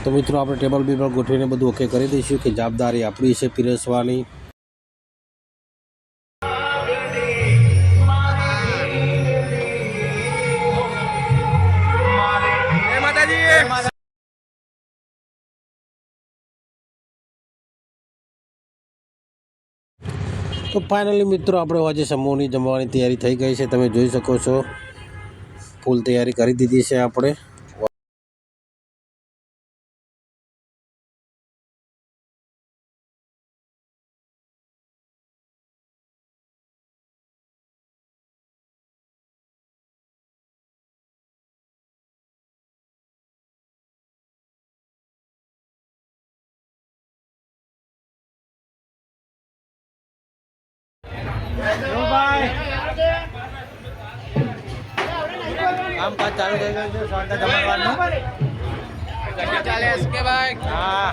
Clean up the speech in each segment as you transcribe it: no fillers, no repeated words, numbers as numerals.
तो मित्रों આપણે टेबल बीबल ગોઠવીને બધું ઓકે કરી દઈશું કે જવાબદારી આપણી છે પીરસવાની। तो फाइनली मित्रों આપણે આજે સમૂહની જમવાની તૈયારી થઈ ગઈ છે। તમે જોઈ શકો છો ફૂલ તૈયારી કરી દીધી છે આપણે। काम काज चालू થઈ ગયું છે શાંતા જમવાનું ચાલે એસકે ભાઈ હા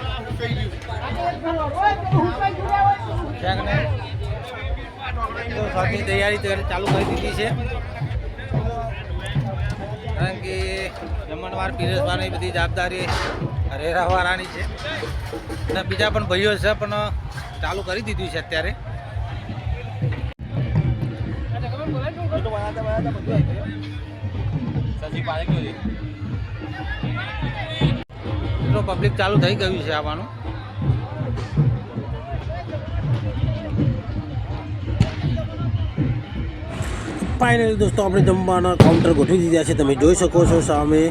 તો શાંતિ તૈયારી ચાલુ કરી દીધી છે કારણ કે જમણવાર પીરસવાની બધી જવાબદારી રેરાવાળાની છે અને બીજા પણ ભાઈઓ છે પણ ચાલુ કરી દીધું છે અત્યારે। तो पब्लिक चालू થઈ ગયું છે આવવાનું। फाइनली दोस्तों આપણે જમવાના કાઉન્ટર ગોઠવી દીધા છે। તમે જોઈ શકો છો સામે।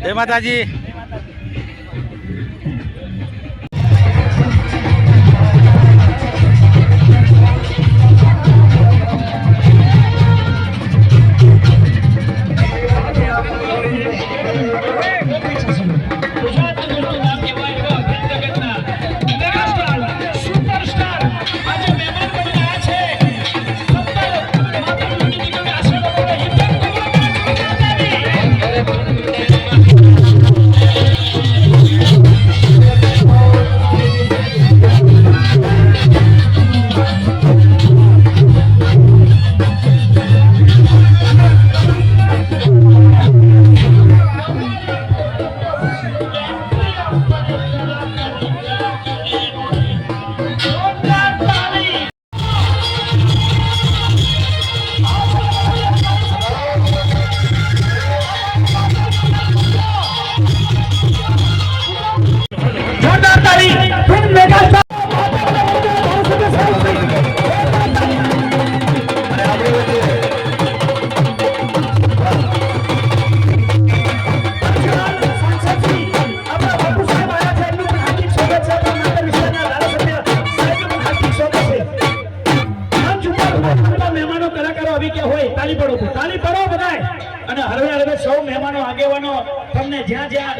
जय माता जी।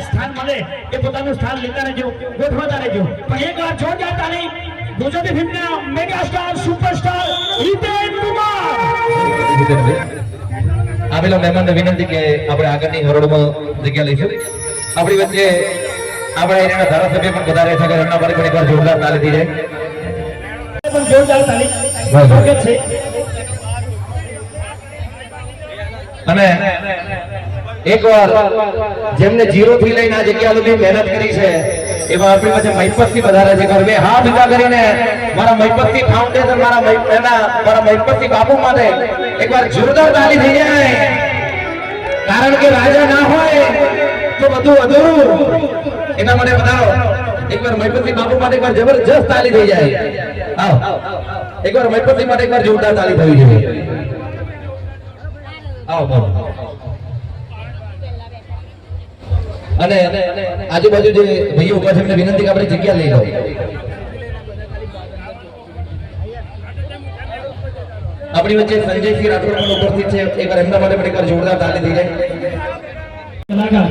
स्थान मळे ए पोताનું સ્થાન લેતા રહેજો ગોઠવતા રહેજો પણ એક વાર જોરદાર તાળી ગુજરાતી ફિલ્મના mega star superstar Hiten Kumar આવેલા મહેમાનને વિનંતી કે આપણે આગળની હરોળમાં જગ્યા લઈશું. આપણી વચ્ચે આપણા એરિયાના ધારાસભ્ય પણ વધારે છે, એમના પર પણ એકવાર જોરદાર તાળી થઈ જાય. પણ જોરદાર તાળી સ્વાગત છે. અને એકવાર જેમને 0 થી લઈને આ જગ્યા સુધી મહેનત કરી છે એવા આપણી પાસે મહિપતથી વધારે છે. ઘર બે હાથ ઊંચા કરીને મારા મહિપતથી ફાઉન્ડેશન મારા મહિપતથી બાપુ માટે એકવાર જોરદાર તાળી થઈ જાય. કારણ કે રાજા ના હોય તો બધું અધૂરું. એના માટે બતાવો એકવાર મહિપતથી બાપુ માટે એકવાર જબરજસ્ત તાળી થઈ જાય. આવો એકવાર મહિપતથી માટે એકવાર જોરદાર તાળી થવી જોઈએ. આવો અને આજુબાજુ જે ભાઈઓ ઉભા છે એમને વિનંતી કે આપણે જગ્યા લઈ લો. આપણી વચ્ચે સંજયસિંહ રાઠોડ પણ ઉપસ્થિત છે. એકવાર એમના માટે પણ એકવાર જોરદાર તાળી થઈ જાય. કલાકાર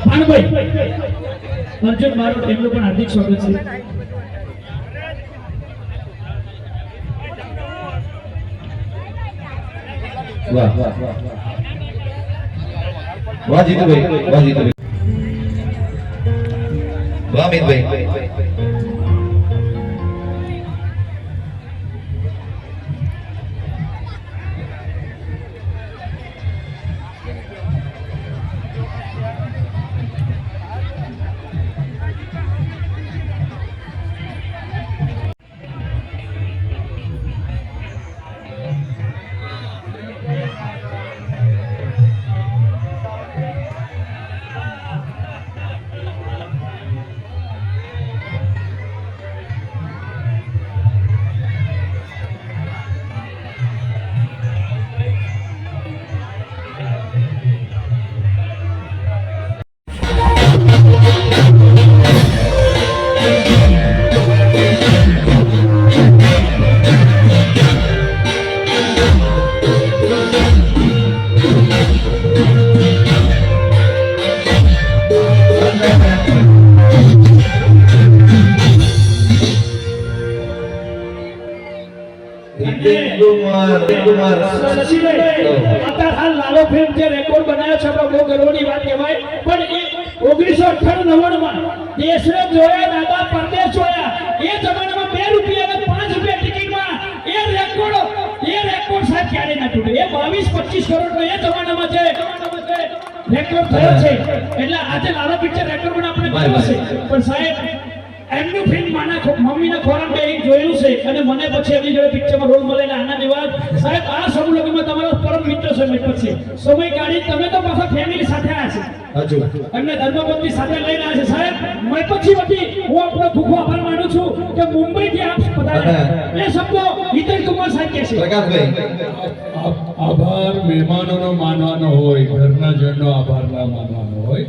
ભાનુભાઈ અર્જુન મારું એમનું પણ હાર્દિક સ્વાગત છે. વાહ વાહ વાહ જીતુભાઈ, વાહ જીતુભાઈ, વાહ મિતભાઈ. અત્યારે હાલ લાલો ફિલ્મ જે રેકોર્ડ બનાવ્યો છે આપણે બહુ ગર્વની વાત કહેવાય. પણ એ 1998 માં દેશને જોયા, દાદા પરદેશ જોયા. એ જમાનામાં 2 રૂપિયા અને 5 રૂપિયા ટિકિટમાં એ રેકોર્ડ સાહેબ ક્યારે ના તૂટે. એ 22-25 કરોડનો એ જમાનામાં છે રેકોર્ડ થયો છે. એટલે આજે લાલો પિક્ચર રેકોર્ડ પણ આપણે કર્યો છે. પણ સાહેબ એમનું ફિલ્મ મમ્મીના ખોરામાં એક જોયેલું છે અને મને પછી એમની જોડે પિક્ચરમાં રોલ મળે. આનંદ વાત સાહેબ આ સમૂહમાં તમારો પરમ મિત્ર છે મહિપત છે. સમય કાઢી તમે તો પાછા ફેમિલી સાથે આવ્યા છે. એમને ધર્મપત્ની સાથે લઈને આવ્યા છે. સાહેબ મહિપતજી વતી હું આપણો ખૂબ આભાર માનું છું કે મુંબઈથી આપ પધાર્યા. એ શબ્દો હિતેન કુમાર સાહેબ કહે છે. પ્રકાશભાઈ, આભાર મહેમાનોનો માનવાનો હોય, ઘરના જણનો આભાર ના માનવાનો હોય.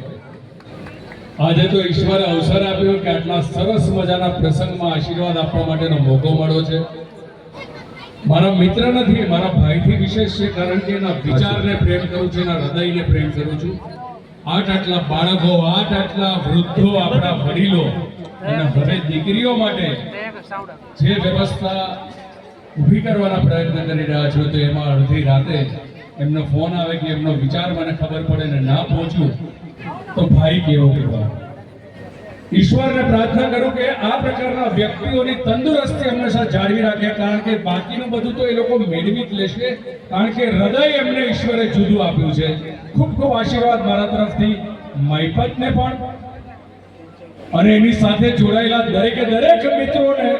આજે તો ઈશ્વરે અવસર આપ્યો કે આટલા સરસ મજાના પ્રસંગમાં આશીર્વાદ આપવા માટેનો મોકો મળ્યો છે. મારા મિત્ર નથી, મારા ભાઈથી વિશેષ છે, કારણ કે એના વિચારને પ્રેમ કરું છું, એના હૃદયને પ્રેમ કરું છું. આટલા બાળકો, આટલા વૃદ્ધો, આપણા વડીલો અને હવે દીકરીઓ માટે જે વ્યવસ્થા ઊભી કરવાના પ્રયત્ન કરી રહ્યા છો, તો એમાં અડધી રાતે એમનો ફોન આવે કે એમનો વિચાર મને ખબર પડે ને ના પહોંચું તો ભાઈ કેવો કહેવાય. ઈશ્વરને પ્રાર્થના કરું કે આ પ્રકારના વ્યક્તિઓની તંદુરસ્તી હંમેશા જાળવી રાખે, કારણ કે બાકીનું બધું તો એ લોકો મેળવી જ લેશે, કારણ કે હૃદય એમને ઈશ્વરે જુદું આપ્યું છે. ખૂબ ખૂબ આશીર્વાદ મારા તરફથી મહિપતને પણ અને એની સાથે જોડાયેલા દરેકે દરેક મિત્રોને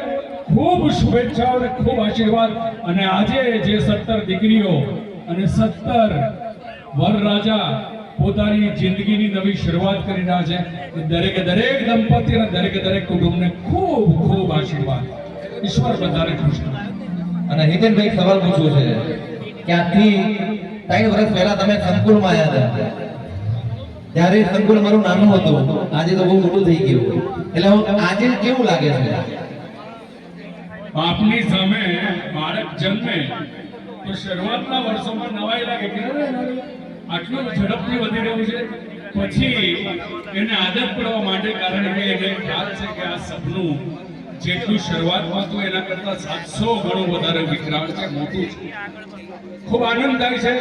ખૂબ શુભેચ્છાઓ અને ખૂબ આશીર્વાદ. અને આજે જે 17 દીકરીઓ અને 17 વરરાજા પોતાની જિંદગીની નવી શરૂઆત કરી રહ્યા છે, એ દરેકે દરેક દંપતી અને દરેકે દરેક કુટુંબને ખૂબ ખૂબ આશીર્વાદ. ઈશ્વર બધાને ખુશ કરે. અને હિતેનભાઈ સવાલ પૂછવો છે કે આજથી 3 વર્ષ પહેલા તમે સંકુલમાં આવ્યા હતા, ત્યારે સંકુલ મારું નાનું હતું, આજે તો બહુ મોટું થઈ ગયું. એટલે આજે કેવું લાગે છે? આપની સામે બાળક જન્મે તો શરૂઆતના વર્ષોમાં નવાઈ લાગે કે આટલું ઝડપથી વધી રહ્યું છે. પછી એને આદત પડવા માટે, કારણ કે એને ખ્યાલ છે કે આ સપનું જેટલું શરૂઆતમાં હતું એના કરતા 700 ગણું વધારે વિકરાળ છે, મોટું છે. ખૂબ આનંદ થાય છે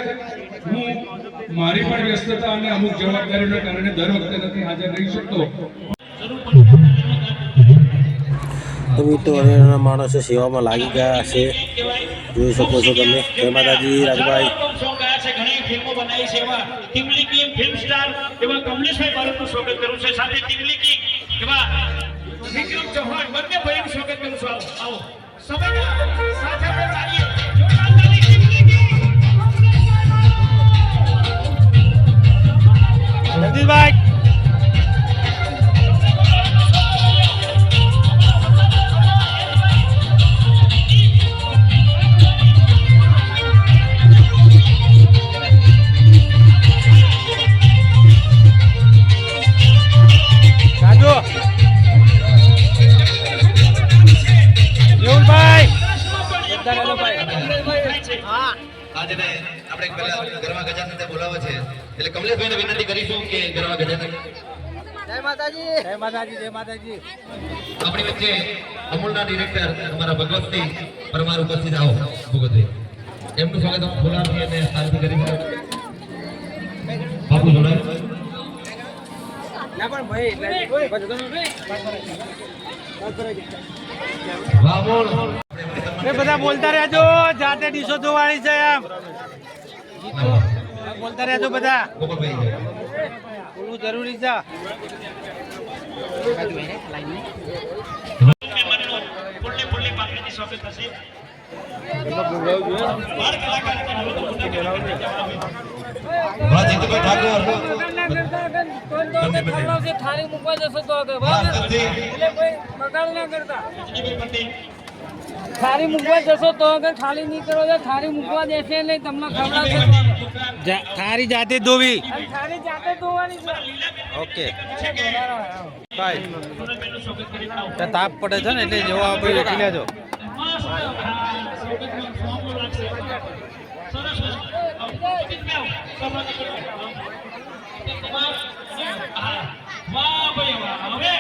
હું મારી પણ વ્યસ્તતા અને અમુક જવાબદારીઓના કારણે દર વખતે નથી હાજર રહી શકતો. તો મિત્રો હરિયાણાના માણસો સેવામાં લાગી ગયા છે, જોઈ શકો છો તમે. જય માતાજી રાજભાઈ. સોંગ ગાયા છે, ઘણી ફિલ્મો બનાવી છે, એવા ટીમલી કિંગ ફિલ્મ સ્ટાર એવા કમલેશભાઈ બારોટનું સ્વાગત કરું છું, સાથે ટીમલી કિંગ એવા વિક્રમ ચૌહાણ બંને ભાઈનું સ્વાગત કરું છું. આવો સમયના સાથે આપણે ચાલીએ. જોરદાર તાળી ટીમલી કિંગ. જગદીશભાઈ આજે આપણે પહેલા ગરવા ગજાનંદને બોલાવે છે, એટલે કમલેશભાઈને વિનંતી કરીશું કે ગરવા ગજાનંદ. જય માતાજી. જય માતાજી. જય માતાજી. આપણી વચ્ચે અમૂલના ડિરેક્ટર અમારા ભગવતસિંહ પરમાર ઉપસ્થિત આવો. ભગવતભાઈ એમનું સ્વાગત અમે ફુલારથી અને હાલથી કરીશું. બાપુ જોડાય ના પણ ભાઈ વાહ બોલ. એ બધા બોલતા રહેજો, જાતે ડીશો ધોવાણી છે એમ બોલતા રહેજો બધા, ગોપાલભાઈ બોલવું જરૂરી છે. ફૂલની પાકડીથી સ્વાગત થશે. વાહ જીતુભાઈ ઠાકોર થાળી મૂકવા જશો તો આગળ વાહ બરાબર? સતી એટલે કોઈ બગાડ ના કરતા. થાળી મૂકવા જશો તો આગળ થાળી નહીં કરો તો થાળી મૂકવા દેશે એટલે તમને ખવડાવશે તો આગળ. થારી જાતે ધોવી. અને થાળી જાતે ધોવાની છે. ઓકે તાપ પડે છે ને એટલે જેવો આપણે લખી લેજો. વાહ ભાઈ વાહ. હવે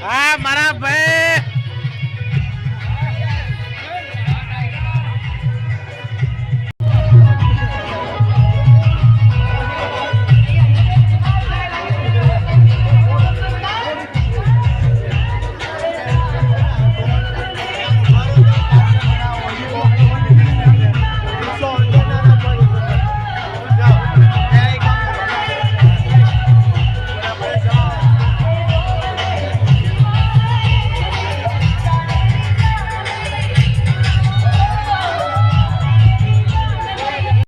હા મારા ભાઈ